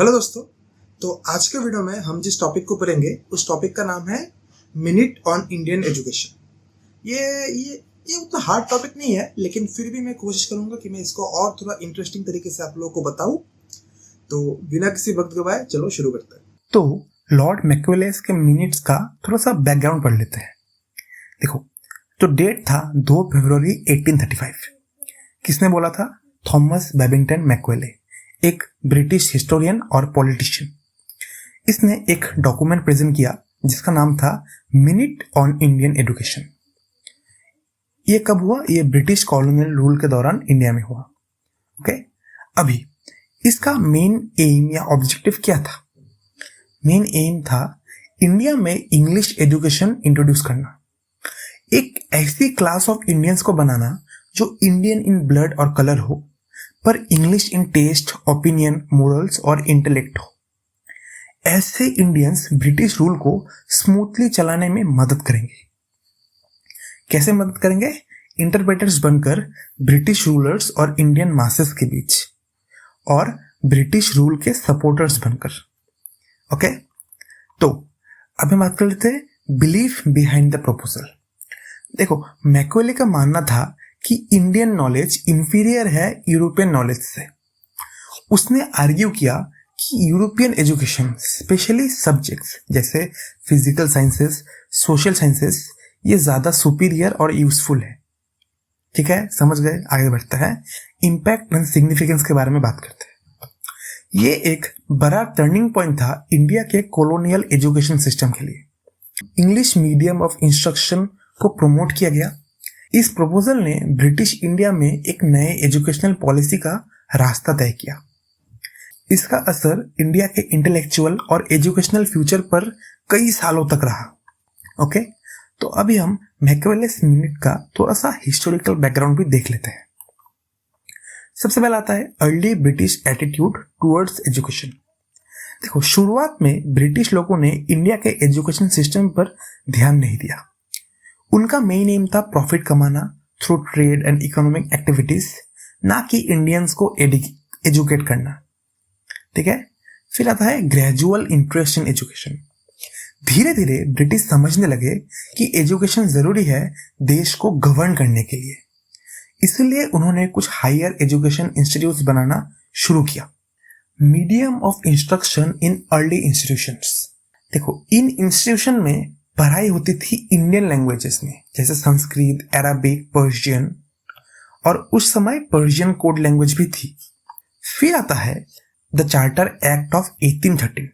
Hello दोस्तों। तो आज के वीडियो में हम जिस टॉपिक को पढ़ेंगे उस टॉपिक का नाम है मिनट ऑन इंडियन एजुकेशन। ये उतना हार्ड टॉपिक नहीं है, लेकिन फिर भी मैं कोशिश करूंगा कि मैं इसको और थोड़ा इंटरेस्टिंग तरीके से आप लोगों को बताऊं। तो बिना किसी वक्त गवाए चलो शुरू करते हैं। तो लॉर्ड मैक्यूलेस के मिनट्स का थोड़ा सा बैकग्राउंड पढ़ लेते हैं। देखो, जो डेट था 2 फरवरी 1835। किसने बोला था? थॉमस बेबिंगटन मैक्यूले, एक ब्रिटिश हिस्टोरियन और पॉलिटिशियन। इसने एक डॉक्यूमेंट प्रेजेंट किया जिसका नाम था मिनट ऑन इंडियन एजुकेशन। ये कब हुआ? ये ब्रिटिश कॉलोनियल रूल के दौरान इंडिया में हुआ। ओके, अभी इसका मेन एम या ऑब्जेक्टिव क्या था? मेन एम था इंडिया में इंग्लिश एजुकेशन इंट्रोड्यूस करना, एक ऐसी क्लास ऑफ इंडियंस को बनाना जो इंडियन इन ब्लड और कलर हो, पर English in taste, opinion, morals और इंटेलेक्ट हो। ऐसे इंडियंस ब्रिटिश रूल को स्मूथली चलाने में मदद करेंगे। कैसे मदद करेंगे? इंटरप्रेटर्स बनकर ब्रिटिश रूलर्स और इंडियन मासेस के बीच, और ब्रिटिश रूल के सपोर्टर्स बनकर। ओके, तो अब हम बात कर लेते हैं बिलीफ बिहाइंड द प्रपोजल। देखो, मैक्यूले का मानना था कि इंडियन नॉलेज इंफीरियर है यूरोपियन नॉलेज से। उसने आर्ग्यू किया कि यूरोपियन एजुकेशन, स्पेशली सब्जेक्ट्स जैसे फिजिकल साइंसेस, सोशल साइंसेस, ये ज़्यादा सुपीरियर और यूजफुल है। ठीक है, समझ गए? आगे बढ़ते हैं, इम्पैक्ट एंड सिग्निफिकेंस के बारे में बात करते हैं। ये एक बड़ा टर्निंग पॉइंट था इंडिया के कॉलोनियल एजुकेशन सिस्टम के लिए। इंग्लिश मीडियम ऑफ इंस्ट्रक्शन को प्रमोट किया गया। इस प्रपोजल ने ब्रिटिश इंडिया में एक नए एजुकेशनल पॉलिसी का रास्ता तय किया। इसका असर इंडिया के इंटेलेक्चुअल और एजुकेशनल फ्यूचर पर कई सालों तक रहा। ओके, तो अभी हम मैक्यूलेस मिनट का थोड़ा सा हिस्टोरिकल बैकग्राउंड भी देख लेते हैं। सबसे पहले आता है early British attitude towards education. देखो, शुरुआत में ब्रिटिश लोगों ने इंडिया के एजुकेशन सिस्टम पर ध्यान नहीं दिया। उनका मेन एम था प्रॉफिट कमाना through trade and economic activities, ना कि इंडियंस को एजुकेट करना। ठीक है, फिर आता है ग्रेजुअल इंटरेस्ट इन एजुकेशन। धीरे धीरे ब्रिटिश समझने लगे कि एजुकेशन जरूरी है देश को गवर्न करने के लिए। इसलिए उन्होंने कुछ हायर एजुकेशन इंस्टीट्यूट्स बनाना शुरू किया। Medium of instruction in early institutions. देखो, इन इंस्टीट्यूशन में पढ़ाई होती थी इंडियन लैंग्वेजेस में, जैसे संस्कृत, अरबिक, पर्शियन, और उस समय पर्शियन कोड लैंग्वेज भी थी। फिर आता है द चार्टर एक्ट ऑफ 1813।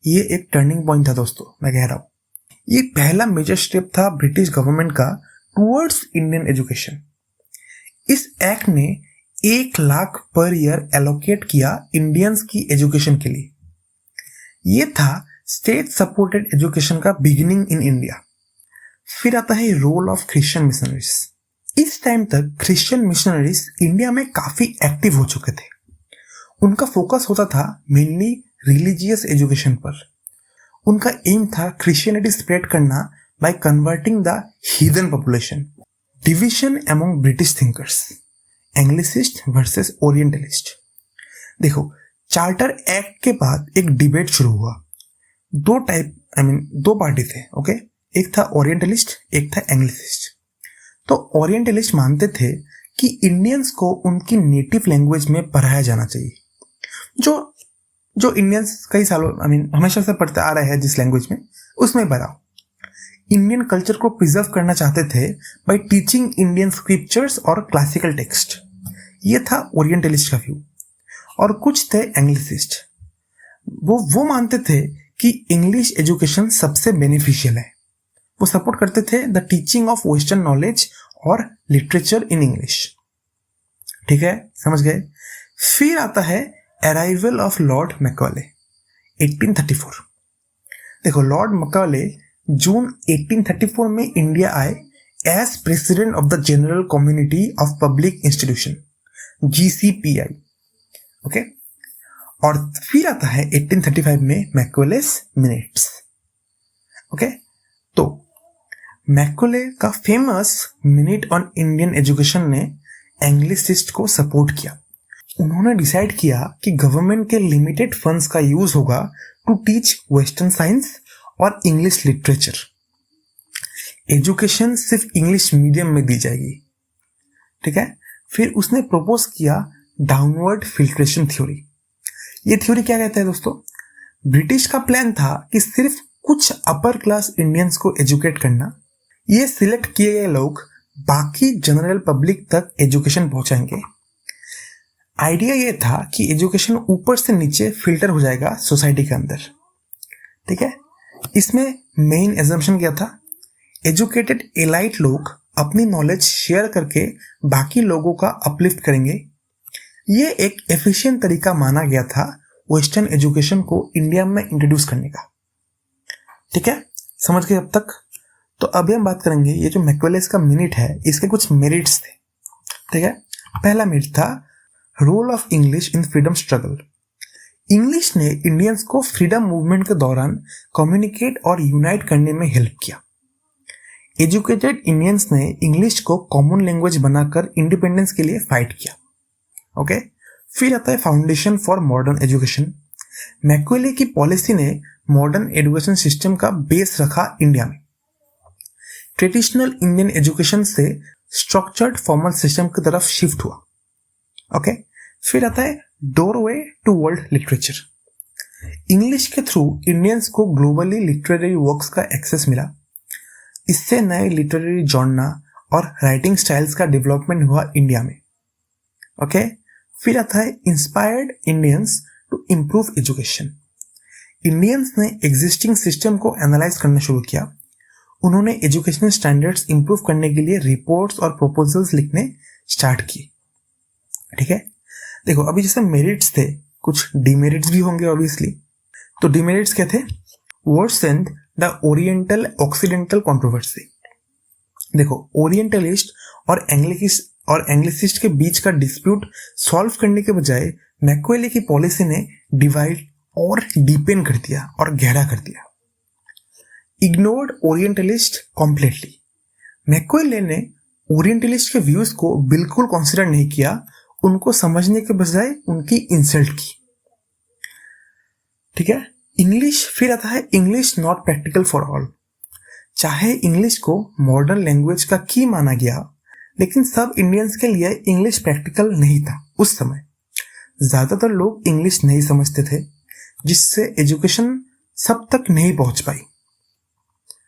ये एक टर्निंग पॉइंट था दोस्तों, मैं कह रहा हूं। ये पहला मेजर स्टेप था ब्रिटिश गवर्नमेंट का टुवर्ड्स इंडियन एजुकेशन। इस एक्ट ने 1 लाख पर ईयर एलोकेट किया इंडियंस की एजुकेशन के लिए। ये था स्टेट सपोर्टेड एजुकेशन का बिगिनिंग इन इंडिया। फिर आता है रोल ऑफ क्रिश्चियन मिशनरीज। इस टाइम तक क्रिश्चियन मिशनरीज इंडिया में काफी एक्टिव हो चुके थे। उनका फोकस होता था मेनली रिलीजियस एजुकेशन पर। उनका एम था क्रिश्चियनिटी स्प्रेड करना by converting the heathen population. Division among British thinkers, Anglicist versus orientalist. देखो, चार्टर एक्ट के बाद एक डिबेट शुरू हुआ। दो पार्टी थे। ओके, एक था ओरिएंटलिस्ट, एक था एंग्लिसिस्ट। तो ओरिएंटलिस्ट मानते थे कि इंडियंस को उनकी नेटिव लैंग्वेज में पढ़ाया जाना चाहिए, जो इंडियंस कई सालों हमेशा से पढ़ते आ रहे हैं जिस लैंग्वेज में, उसमें पढ़ाओ। इंडियन कल्चर को प्रिजर्व करना चाहते थे बाय टीचिंग इंडियन स्क्रिप्चर्स और क्लासिकल टेक्स्ट। ये था ओरिएंटलिस्ट का व्यू। और कुछ थे एंग्लिसिस्ट। वो मानते थे कि इंग्लिश एजुकेशन सबसे बेनिफिशियल है। वो सपोर्ट करते थे the teaching of western knowledge और लिटरेचर इन इंग्लिश। ठीक है, समझ गए? फिर आता है अराइवल ऑफ लॉर्ड मैक्यूले 1834। देखो, लॉर्ड मैक्यूले जून 1834 में इंडिया आए as president of the general community of public institution, GCPI। Okay, और फिर आता है 1835 में मैक्यूलेस मिनट्स। ओके, तो मैक्यूले का famous minute on Indian education ने एंग्लिसिस्ट को सपोर्ट किया। उन्होंने डिसाइड किया कि गवर्नमेंट के लिमिटेड फंड्स का यूज होगा टू टीच वेस्टर्न साइंस और इंग्लिश लिटरेचर। एजुकेशन सिर्फ इंग्लिश मीडियम में दी जाएगी, ठीक है। फिर उसने प्रपोज किया डाउनवर्ड फिल्ट्रेशन थ्योरी। ये थ्योरी क्या कहता है दोस्तों? ब्रिटिश का प्लान था कि सिर्फ कुछ अपर क्लास इंडियंस को एजुकेट करना, ये सिलेक्ट किए गए लोग बाकी जनरल पब्लिक तक एजुकेशन पहुंचाएंगे। आइडिया ये था कि एजुकेशन ऊपर से नीचे फिल्टर हो जाएगा सोसाइटी के अंदर, ठीक है। इसमें मेन एजम्पशन क्या था? एजुकेटेड एलाइट लोग अपनी नॉलेज शेयर करके बाकी लोगों का अपलिफ्ट करेंगे। ये एक एफिशिएंट तरीका माना गया था वेस्टर्न एजुकेशन को इंडिया में इंट्रोड्यूस करने का, ठीक है। समझ गए अब तक? तो अभी हम बात करेंगे ये जो मैक्वेलेस का मिनट है, इसके कुछ मेरिट्स थे, ठीक है। पहला मेरिट था role of English in freedom struggle. English ने इंडियंस को फ्रीडम मूवमेंट के दौरान कम्युनिकेट और यूनाइट करने में हेल्प किया। एजुकेटेड इंडियंस ने इंग्लिश को कॉमन लैंग्वेज बनाकर इंडिपेंडेंस के लिए फाइट किया, ओके। फिर आता है foundation for modern education. Macaulay की पॉलिसी ने मॉडर्न एजुकेशन सिस्टम का बेस रखा इंडिया में। ट्रेडिशनल इंडियन एजुकेशन से स्ट्रक्चर्ड फॉर्मल सिस्टम की तरफ शिफ्ट हुआ, ओके। फिर आता है doorway to world literature. English के थ्रू इंडियंस को ग्लोबली लिटरेरी वर्क्स का एक्सेस मिला। इससे नए लिटरेरी जॉनरा और राइटिंग स्टाइल्स का डेवलपमेंट हुआ इंडिया में, ओके। फिर आता है inspired Indians to improve education. Indians ने एग्जिस्टिंग सिस्टम को एनालाइज करना शुरू किया। उन्होंने एजुकेशनल स्टैंडर्ड्स इंप्रूव करने के लिए रिपोर्ट्स और प्रपोजल्स लिखने स्टार्ट किए, ठीक है। देखो अभी जैसे मेरिट्स थे, कुछ डिमेरिट्स भी होंगे ऑब्वियसली। तो डिमेरिट्स क्या थे? वर्सेंड द ओरिएंटल ऑक्सीडेंटल कंट्रोवर्सी। देखो ओरिएंटलिस्ट और एंग्लिसिस्ट के बीच का डिस्प्यूट सॉल्व करने के बजाय मैक्वेले की पॉलिसी ने डिवाइड और डीपेन कर दिया और गहरा कर दिया। Ignored orientalist completely. मैक्वेले ने ओरिएंटलिस्ट के व्यूज को बिल्कुल कंसिडर नहीं किया, उनको समझने के बजाय उनकी इंसल्ट की, ठीक है। इंग्लिश, फिर आता है English not practical for all. चाहे इंग्लिश को मॉडर्न लैंग्वेज का की माना गया, लेकिन सब इंडियंस के लिए इंग्लिश प्रैक्टिकल नहीं था उस समय। ज्यादातर लोग इंग्लिश नहीं समझते थे, जिससे एजुकेशन सब तक नहीं पहुंच पाई,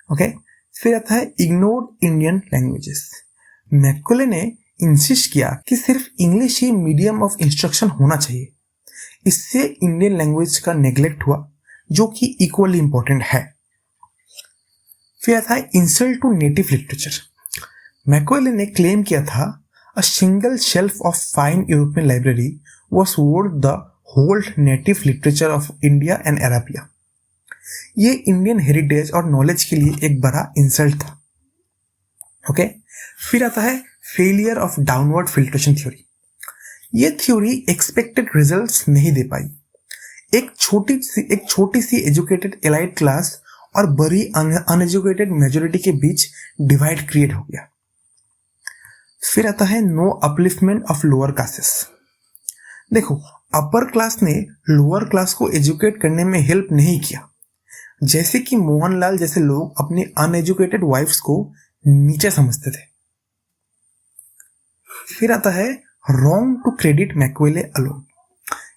ओके। फिर आता है इग्नोर्ड इंडियन लैंग्वेजेस। मैक्वेले ने इंसिस्ट किया कि सिर्फ English he medium of instruction होना चाहिए। इससे इंडियन लैंग्वेज का नेग्लेक्ट हुआ, जो कि इक्वली इंपॉर्टेंट है। फिर आता है insult to native literature. Macaulay ने क्लेम किया था a single shelf of fine European library was worth the whole native literature of India and Arabia. ये इंडियन हेरिटेज और नॉलेज के लिए एक बड़ा इंसल्ट था, ओके। फिर आता है failure of downward filtration theory. ये थ्योरी एक्सपेक्टेड रिजल्ट्स नहीं दे पाई। एक छोटी सी एजुकेटेड एलाइट क्लास और बड़ी अनएजुकेटेड मेजोरिटी के बीच डिवाइड क्रिएट हो गया। फिर आता है no upliftment of lower classes. देखो अपर क्लास ने लोअर क्लास को एजुकेट करने में हेल्प नहीं किया, जैसे कि मोहनलाल जैसे लोग अपनी अनएजुकेटेड वाइफ्स को नीचे समझते थे। फिर आता है रॉन्ग टू क्रेडिट मैक्वेले अलोन।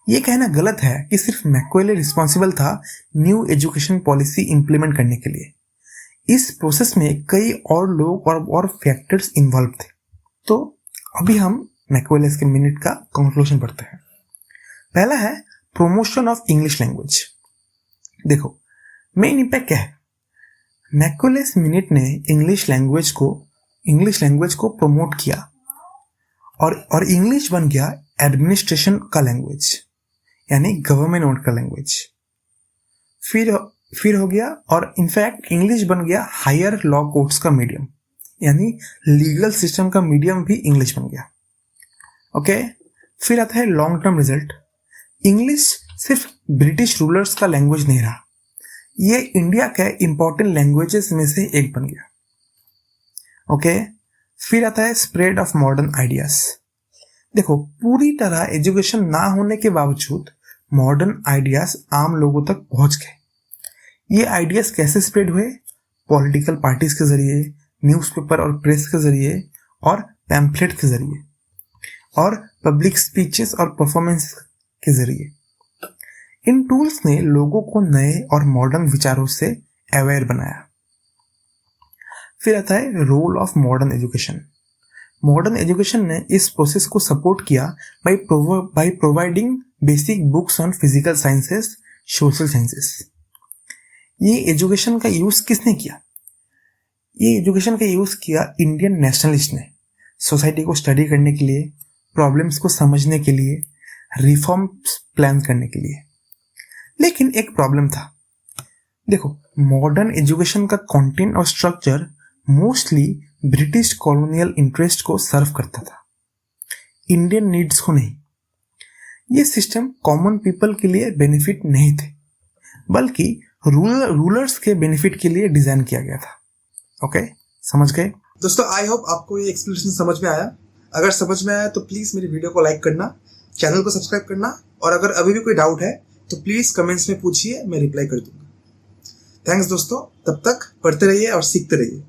ये कहना गलत है कि सिर्फ मैक्वेले रिस्पॉन्सिबल था न्यू एजुकेशन पॉलिसी इंप्लीमेंट करने के लिए। इस प्रोसेस में कई और लोग और फैक्टर्स इन्वॉल्व थे। तो अभी हम मैक्वेले के मिनट का कंक्लूजन पढ़ते हैं। पहला है प्रमोशन ऑफ इंग्लिश लैंग्वेज। देखो मेन इंपैक्ट क्या है? मैक्वेले मिनट ने इंग्लिश लैंग्वेज को प्रमोट किया और इंग्लिश बन गया एडमिनिस्ट्रेशन का लैंग्वेज, यानी गवर्नमेंट ओन्ड का लैंग्वेज। फिर हो गया और इनफैक्ट इंग्लिश बन गया हायर लॉ कोर्ट्स का मीडियम, यानी लीगल सिस्टम का मीडियम भी इंग्लिश बन गया, ओके। फिर आता है लॉन्ग टर्म रिजल्ट। इंग्लिश सिर्फ ब्रिटिश रूलर्स का लैंग्वेज नहीं रहा, ये इंडिया के इंपॉर्टेंट लैंग्वेजेस में से एक बन गया, ओके। फिर आता है स्प्रेड ऑफ मॉडर्न आइडियाज। देखो, पूरी तरह एजुकेशन ना होने के बावजूद मॉडर्न आइडियाज आम लोगों तक पहुंच गए। ये आइडियाज कैसे स्प्रेड हुए? पॉलिटिकल पार्टीज के जरिए, न्यूज़पेपर और प्रेस के जरिए, और पैम्फलेट के जरिए, और पब्लिक स्पीचेस और परफॉर्मेंस के जरिए। इन टूल्स ने लोगों को नए और मॉडर्न विचारों से अवेयर बनाया। फिर आता है role of modern education. Modern education ने इस प्रोसेस को सपोर्ट किया by providing basic books on physical sciences, social sciences. ये एजुकेशन का यूज किसने किया? ये एजुकेशन का यूज किया इंडियन नेशनलिस्ट ने, सोसाइटी को स्टडी करने के लिए, प्रॉब्लम्स को समझने के लिए, रिफॉर्म्स प्लान करने के लिए। लेकिन एक प्रॉब्लम था। देखो, मॉडर्न एजुकेशन का कंटेंट और structure mostly British colonial interest को सर्व करता था, इंडियन नीड्स को नहीं। ये सिस्टम कॉमन पीपल के लिए बेनिफिट नहीं थे, बल्कि रूलर्स के बेनिफिट के लिए डिजाइन किया गया था। ओके, समझ गए? दोस्तों, आई होप आपको ये एक्सप्लेनेशन समझ में आया। अगर समझ में आया तो प्लीज़ मेरी वीडियो को लाइक करना, चैनल को सब्सक्राइब करना, और अगर अभी भी कोई डाउट है तो प्लीज़ कमेंट्स में पूछिए, मैं रिप्लाई कर दूंगा। थैंक्स दोस्तों, तब तक पढ़ते रहिए और सीखते रहिए।